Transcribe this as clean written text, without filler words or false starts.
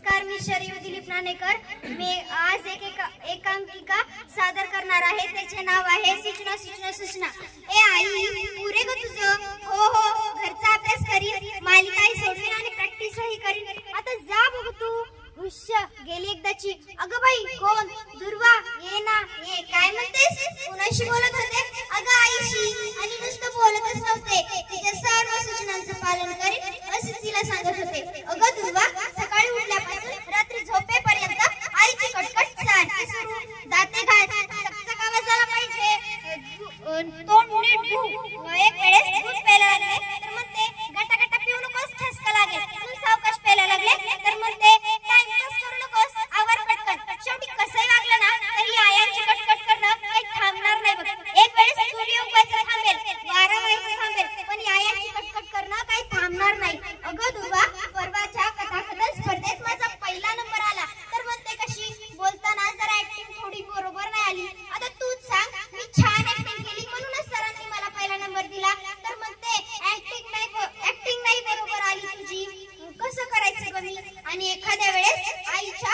नमस्कार, मी शरीयू दिलीप नाणेकर. मी आज एकांकिका सादर करणार आहे. त्याचे नाव आहे सूचना सूचना सूचना. ए आई, पुरे ग तुझं? हो हो, घरचा अभ्यास करीन, मालिकाही सोडवीन आणि प्रॅक्टिसही करीन. आता जा बघ तू. हुश्य, गेली एकदाची. अगं बाई, कोण? दुर्वा, ये ना ये. काय म्हणतेस? कुणाशी बोलत होते? अगं आईशी. आणि नुसतं बोलतच नव्हते, तिच्या सर्व सूचनांचं पालन करीन असे तिला सांगत होते. अगं दुर्वा, सकाळी उठल्यापासून रात्री झोपेपर्यंत आईची कटकट सारखी सुरू. दाते घास, चकचक आवाज आला पाहिजे, तोंड नीट धु. एक वेळेस दूध प्यायला लागले तर म्हणते गटा गटा पिऊ नकोस, ठसका लागेल. सावकाश प्यायला लागले तर म्हणते टाइमपास करू नकोस, आवर पटकन. शेवटी कसंही वागलं ना तरी आयांची कटकट करणं काही थांबणार नाही बघ. एक वेळेस सूर्य उगवायचं थांबेल, वारा व्हायचं थांबेल, पण आयांची कटकट करणं काही थांबणार नाही. अगं दुर्वा, परवाच्या कथाकथन स्पर्धेत माझा पहिला नंबर आला तर म्हणते कशी? बोलताना जरा ऍक्टिंग थोडी बरोबर नाही आली. आता तूच सांग, मी छान ऍक्टिंग केली म्हणूनच सरांनी मला पहिला नंबर दिला. तर म्हणते ऍक्टिंग नाही बरोबर आली तुझी, कसं करायचं ग मी? आणि एखाद्या वेळेस आईच्या